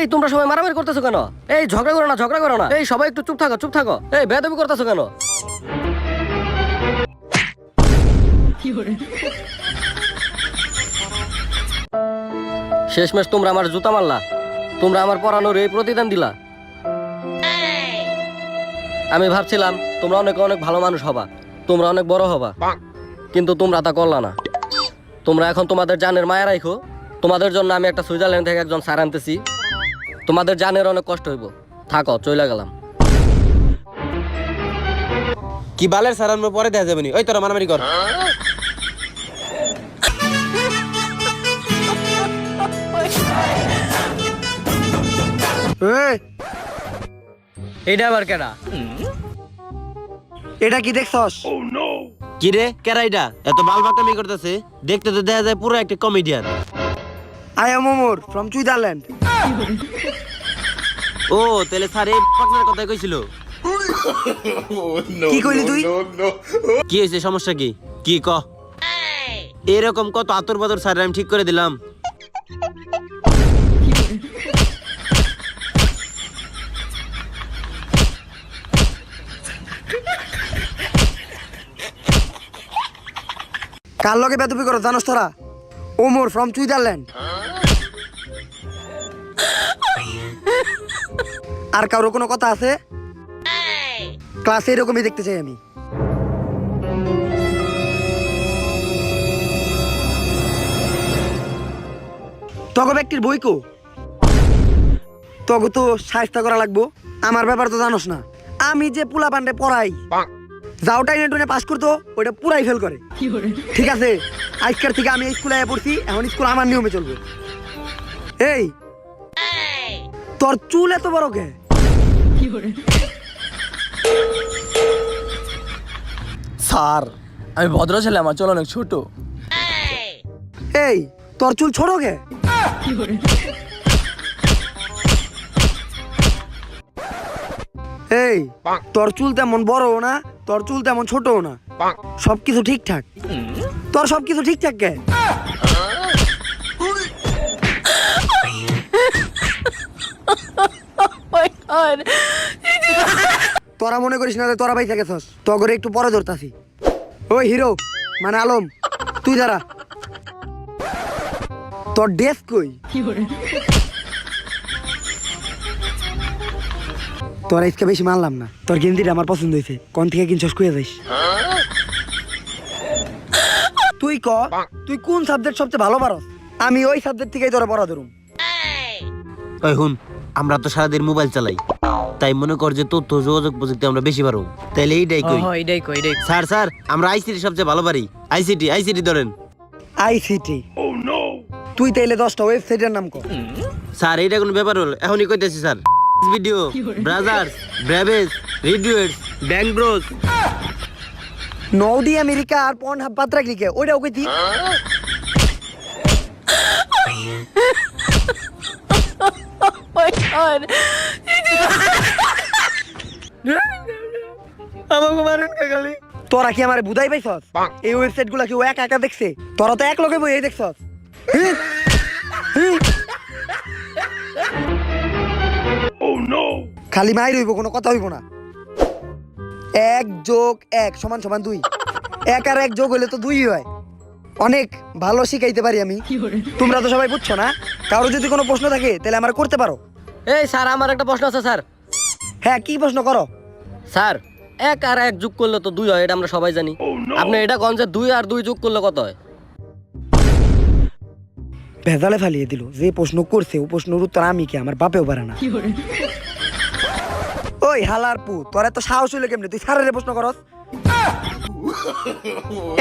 এই তোমরা সবাই মারামারি করতেছো কেন? এই ঝগড়া করো না, ঝগড়া করো না। এই সবাই একটু চুপ থাকো, চুপ থাকো। এই বেয়াদবি করতেছো কেন? শেষমেশ তোমরা আমার জুতা মারলা, তোমরা আমার পড়ানোর এই প্রতিদান দিলা। আমি ভাবছিলাম তোমরা অনেক অনেক ভালো মানুষ হবা, তোমরা অনেক বড় হবা, কিন্তু তোমরা তা করলা না। তোমরা এখন তোমাদের জানের মায়া রাখো। তোমাদের জন্য আমি একটা সুইজারল্যান্ড থেকে একজন স্যার আনতেছি। তোমাদের জানের অনেক কষ্ট হইব। থাকো, চলে গেলাম। কি বালের স্যার আমরা পরে দেখা যাবে নি। ওই তোরা মারামারি কর। এটা আবার কেডা? এটা কি দেখছস? কি রে কেরাইডা এত বালবাকামি করতেছে? দেখতে তো দেখা যায় পুরো একটা comedian. I am Omar from Switzerland. ও তাহলে স্যার এই পার্টনার কথা কইছিল। কি কইলি তুই? কি হয়েছে, সমস্যা কি? কি ক? এরকম কত আতর বাদর স্যার আমি ঠিক করে দিলাম। কার লগে বেদবি করো জানোস তোরা? Omar from Switzerland. আর কারো কোনো কথা আছে? ক্লাসে এরকমই দেখতে চাই আমি। তগো ব্যক্তির বই কো? তগো তো সাহায্য করা লাগবো। আমার ব্যাপার তো জানোস না, আমি যে পোলা পান্ডে পড়াই, যাও টাইনে টুনে পাস করতো ওইটা পুরাই ফেল করে। ঠিক আছে, আজকের থেকে আমি স্কুলে পড়ছি, এখন স্কুল আমার নিয়মে চলবে। এই তোর চুল এত বড় কে? স্যার আমি ভদ্র ছেলে, আমার চুল অনেক ছোট। এই তোর চুল ছোট কে? এই তোর চুল তেমন বড়ও না, তোর চুল তেমন ছোটও না, সবকিছু ঠিকঠাক। তোর সবকিছু ঠিকঠাক কে? তোরা মনে করিস না যে তোরা ভাই গেছস, তগরে একটু পরে ধরতাছি। ওই হিরো মানে আলম, তুই দাঁড়া। তোর ড্রেস কই? তোর আজকে বেশি মানলাম না, তোর গেঞ্জিটা আমার পছন্দ হয়েছে, কোন থেকে কিনছস কইয়া যাইস। তুই ক, তুই কোন সাবজেক্ট সবচেয়ে ভালো পারস? আমি ওই সাবজেক্ট থেকেই তোরা পড়া ধরুম। ওই হুন, আমরা তো সারাদিন মোবাইল চালাই, তাই মনে কর যে তথ্য যোগাযোগ প্রযুক্তি আমরা বেশি পারো। তাইলে এইটাই কই। এটাই কই, এটাই। স্যার স্যার আমরা আইসিটি সবচেয়ে ভালো পারি। আইসিটি আইসিটি ধরেন। আইসিটি? তুই তাইলে 10টা ওয়েবসাইটের নাম কর। স্যার এইটা কোনো ব্যাপার হল? এখনই কইতেছি স্যার। ভিডিও, ব্রাজার্স, ব্রাভেজ, রিডিউটস, ব্যাংক ব্রোস। নৌদি আমেরিকা আর পন হাব পাত্রা ক্লিকে ওইটাও কইতি। আমাকে মারেন কে গালি? তোরা কি আমারে বুঝাই পাইছস? এই ওয়েবসাইট গুলা কি ও একা একা দেখছে? তোরা তো এক লগে বই দেখছস। খালি মাইর হইব, কোনো কথা হইব না। 1+1=2। 1 আর 1 যোগ হইলে তো 2 হয়। অনেক ভালো শিখাইতে পারি আমি। তোমরা তো সবাই বুঝছো না? কারো যদি কোনো প্রশ্ন থাকে তাহলে আমার করতে পারো। এই স্যার, আমার একটা প্রশ্ন আছে স্যার। হ্যাঁ, কি প্রশ্ন করো? স্যার, 1 আর 1 যোগ করলে তো 2 হয়, এটা আমরা সবাই জানি। আপনি এটা কোন যে 2 আর 2 যোগ করলে কত হয়? ভেজালে ফালিয়ে দিল। যে প্রশ্ন করছে ও প্রশ্নের উত্তর আমি কি আমার বাপেও পারে না। ওই হালার পু, তোর এত সাহস হইলো কেমনে তুই স্যারের প্রশ্ন করস?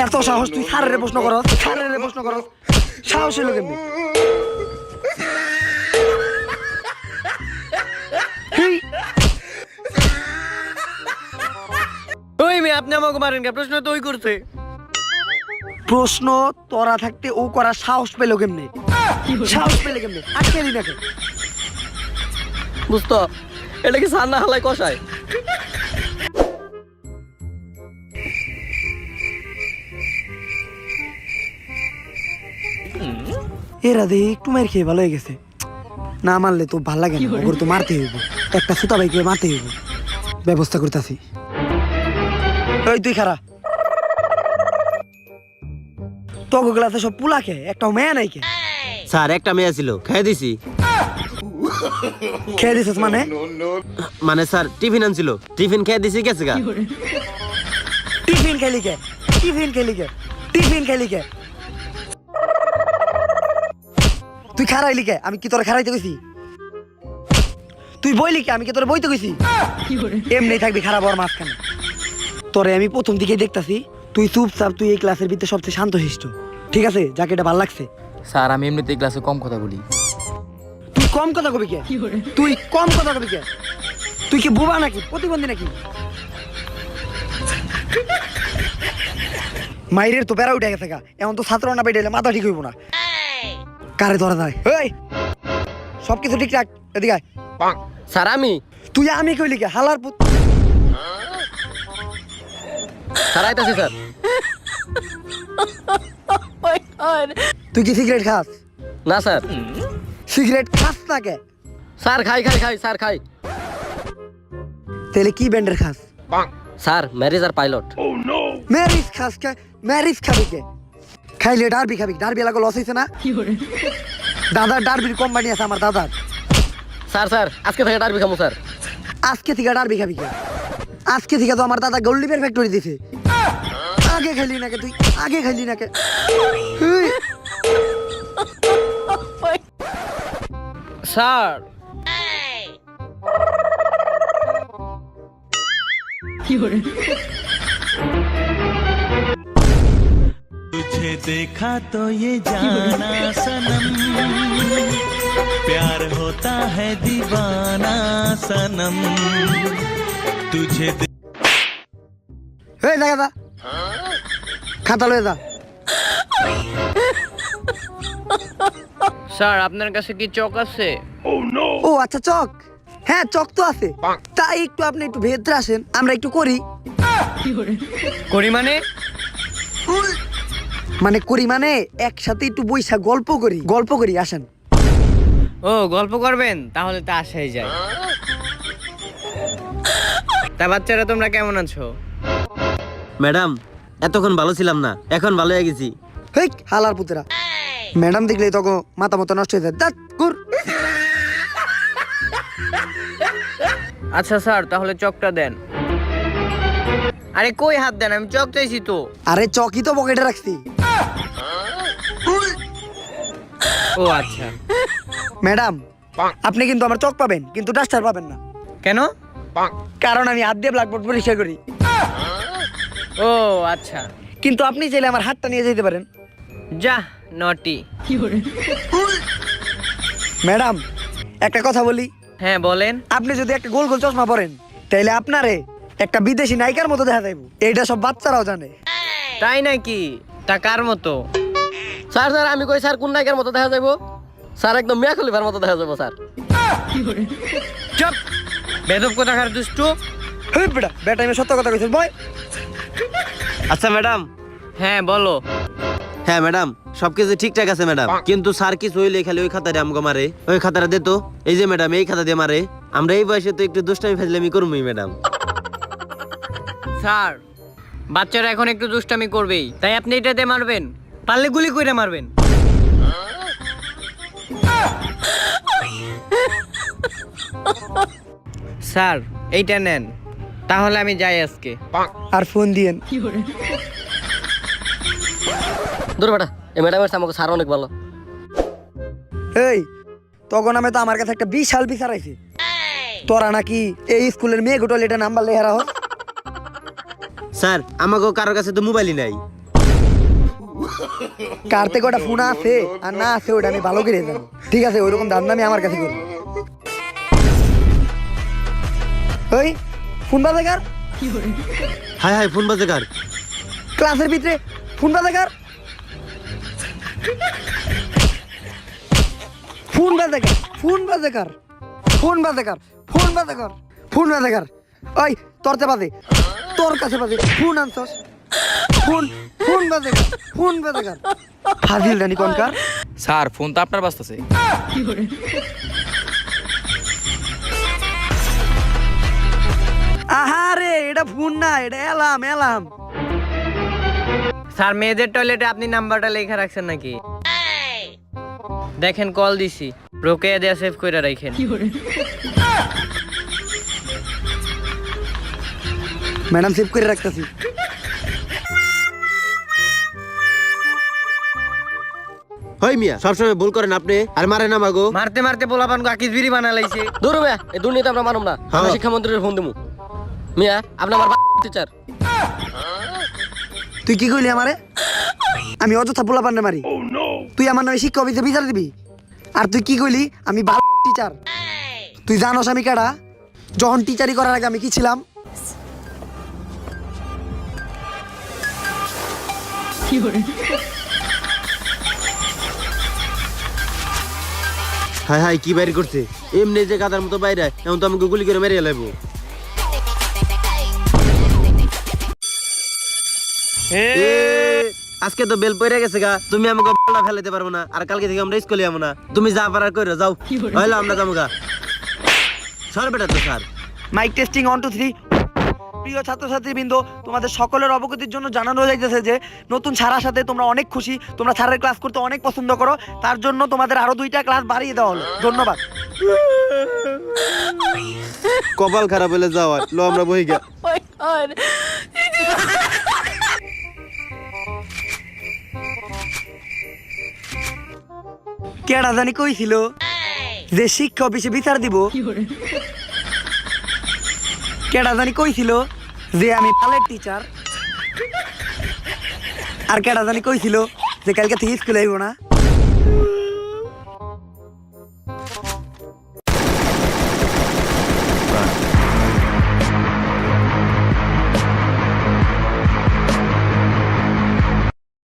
এত সাহস তুই স্যারের প্রশ্ন করস? স্যারের প্রশ্ন করস, সাহস হইলো কেমনে? ওই মেয়ে, আপনি আমাকে মারেন কে? প্রশ্ন তো ওই করছে। প্রশ্ন তোরা থাকতে ও করার সাহস পেলো কেমনে? সাহস পেলে কেমনে? আজকে দিন নাকি বুঝতো, এটা কি স্যার না হালাই কষায়? এরা দেখি একটু মার খেয়ে ভালো হয়ে গেছে। না মারলে তো ভাল লাগে না, ওগুলো তো মারতে হইব, একটা সুতা বাইকে মারতে হইব, ব্যবস্থা করতেছি। ওই তুই খারা, তোকে ক্লাসে সব পুলা খে, একটা মেয়ে নাই কে? স্যার একটা মেয়ে ছিল, খেয়ে দিছি। খেয়ে দিছিস মানে? মানে স্যার টিফিন আনছিল, টিফিন খেয়ে দিছি, গেছে গা। টিফিন খেলি কে? টিফিন খেলি কে? টিফিন খেলি কে? তুই খারাইলি কে? আমি কি তোর খারাইতে গেছি? তুই বইলি কে? আমি কি তোর বইতে গেছি? এমনি থাকবি খারাপ হওয়ার মাঝখানে। তোরে আমি প্রথম দিকেই দেখতাছি তুই চুপচাপ, তুই এই ক্লাসের ভিতরে সবচেয়ে শান্তশিষ্ট, ঠিক আছে? যাকে এটা ভাল লাগছে। স্যার আমি এমনিতেই ক্লাসে কম কথা বলি। তুই কম কথা কবি কে? তুই কম কথা কবি কে? তুই কি বোবা নাকি, প্রতিবন্ধী নাকি? মাইরের তো বেড়া উঠে গেছে গা, এমন তো ছাত্র না বেড়ে মাথা ঠিক হইব না। কারে ধরা যায়? এই সবকিছু ঠিকঠাক, এদিকে আয়। স্যার তুই আমি কইলি কে? হালার পুত। স্যার আইতাছি স্যার। তুই কি সিগারেট খাস? না স্যার। সিগারেট খাস না কে? স্যার খাই স্যার খাই। তাহলে কি ব্যান্ডের খাস? স্যার ম্যারিজ আর পাইলট। ম্যারিজ খাস কে? ম্যারিজ খাবি কে? খাইলে ডারবি খাবি, ডারবি এলাকা লস হয়েছে না? দাদার ডারবির কোম্পানি আছে আমার দাদার। স্যার আজকে থেকে ডারবি খামু স্যার। আজকে থেকে ডারবি খাবি কে? আজকে থেকে তো আমার দাদা গোল্ডিপের ফ্যাক্টরি দিছে। আগে খাইলি না কে তুই? আগে খাইলি না কে? এই, স্যার तुझे देखा तो ये जाना सनम प्यार होता है दीवाना सनम तुझे এই দেখা যা, খাতা লয়ে যা। স্যার আপনার কাছে কি চক আছে? ও আচ্ছা, চক। হ্যাঁ চক তো আছে, তাই একটু আপনি একটু ভেতরে আসেন, আমরা একটু করি। করি মানে? মানে করি মানে একসাথে একটু বইসা গল্প করি, আসেন। ও গল্প করবেন, তাহলে তো আসাই যায়। তা বাচ্চারা তোমরা কেমন আছো? ম্যাডাম এতক্ষণ ভালো ছিলাম না, এখন ভালো হয়ে গেছি। হেই হালার পুতেরা, ম্যাডাম দেখলে তখন মাথা মতো নষ্ট হয়ে যায়। দাঁত গুর। আচ্ছা স্যার, তাহলে চকটা দেন। আরে কই হাত দেন, আমি চক চাইছি তো। আরে চকি তো পকেটে রাখছি। ও আচ্ছা। ম্যাডাম আপনি কিন্তু আমার চক পাবেন, কিন্তু ডাস্টার পাবেন না। কেন? কারণ আমি হাত দিয়ে ব্ল্যাকবোর্ড পরিষ্কার করি। ও আচ্ছা। কিন্তু আপনি চাইলে আমার হাতটা নিয়ে যেতে পারেন। যা নটি। ম্যাডাম একটা কথা বলি। হ্যাঁ বলেন। আপনি যদি একটা গোল গোল চশমা পরেন, তাহলে আপনারে একটা বিদেশি নায়িকার মতো দেখা যাইব। এইটা সব বাচ্চারাও জানে। তাই নাকি? তা কার মতো? স্যার আমি কই স্যার কোন নায়কের মতো দেখা যাইবো? স্যার একদম মিয়া খলিফার মতো দেখা যাবো স্যার। চুপ, বেদব কোথাকার দুষ্টু। হেই বেটা, বেটা আমি সত্য কথা কইছিস বয়। আচ্ছা ম্যাডাম। হ্যাঁ বলো। হ্যাঁ ম্যাডাম সবকিছু ঠিকঠাক আছে ম্যাডাম, কিন্তু স্যার কিছু হইলে খালি ওই খাতাটা আমাকে মারে। ওই খাতাটা দে তো। এই যে ম্যাডাম এই খাতা দিয়ে মারে। আমরা এই বয়সে তো একটু দুষ্টামি ফাজলামি করবই ম্যাডাম। স্যার বাচ্চারা এখন একটু দুষ্টামি করবেই, তাই আপনি এটাতে মারবেন? পারলে গুলি করে মারবেন। স্যার এইটা নেন, তাহলে আমি যাই আজকে। আর ফোন দিয়েন। দূর বেটা, এই ম্যাডামের আমাকে স্যার অনেক ভালো। এই তখন আমি তো আমার কাছে একটা বিশাল বিচার আইছে, তোরা নাকি এই স্কুলের মেয়ে গোটল এটা নাম্বার লেহারা হোক। স্যার আমাকে কারোর কাছে তো মোবাইলই নাই। কার থেকে ওটা ফোন আছে আর না আছে ওটা আমি ভালো করে জানি। ঠিক আছে, ওইরকম ধান্দা আমি আমার কাছে করি। ওই ফোন বাজে কার? হাই হাই ফোন বাজে কার? ক্লাসের ভিতরে ফোন বাজে কার? ফোন বাজে কার? ফোন বাজে কার? ফোন বাজে কার? ফোন বাজে কার? ফোন বাজে কার? ওই তোরতে বাজে, তোর কাছে বাজে। ফোন আনছস? ফোন ফোন বাজে কার? ফোন বাজে কার? ফাজিল রানী কোনকার? স্যার ফোন তো আপনার বাজতেছে। এটা ফোন না, এটা এলাম। স্যার মেয়েদের টয়লেটে আপনি নাম্বারটা লেখা রাখছেন নাকি? দেখেন কল দিছি, রোকেয়া দেয়া সেভ করে রাখেন। ম্যাডাম সেভ করে রাখতেছি। হই মিয়া সবসময় ভুল করেন আপনি, আর মারেন আমাগো। মারতে মারতে পোলাপান আকিস বিড়ি বানা লাইছে। দূর মিয়া, এই দুর্নীতি আমরা মানব না। আমরা হ্যাঁ। শিক্ষামন্ত্রীর ফোন দেবো। মিয়া আপনি আমার টিচার। তুই কি কইলি আমারে? আমি অযথা পোলা পান্ডে মারি? তুই আমার নামে শিক্ষা অফিসে বিচার দিবি? আর তুই কি কইলি আমি ভালো টিচার? তুই জানোস আমি কারা? যখন টিচারি করার আগে আমি কি ছিলাম? হাই হাই কি বাইরে করছে? এমনি যে গাদার মতো বাইরে, এখন তো আমাকে গুলি করে মেরে লাইবো। আজকে তো বেল পড়ে গেছে গা, তুমি আমাকে বলা ফেলাতে পারবো না, আর কালকে থেকে আমরা স্কুলে যাবো না। তুমি যা পারার করে যাও, হইলো আমরা যাবো গা। সর বেটা তো স্যার। Mic testing 1 2 3। প্রিয় ছাত্রছাত্রীবৃন্দ, তোমাদের সকলের অবগতির জন্য জানানো যাইতেছে যে নতুন ছাড়ার সাথে তোমরা অনেক খুশি, তোমরা ছাড়ের ক্লাস করতে অনেক পছন্দ করো, তার জন্য তোমাদের আরো 2টা ক্লাস বাড়িয়ে দেওয়া হলো। ধন্যবাদ। কপাল খারাপ হলে যাওয়া লো, আমরা বই গা। কেডা জানি কইছিল যে শিক্ষা অফিসে বিচার দিব? কেডা জানি কইছিল যে আমি পালের টিচার? আর কেডা জানি কইছিল যে কালকে থেকে স্কুলে আইব না?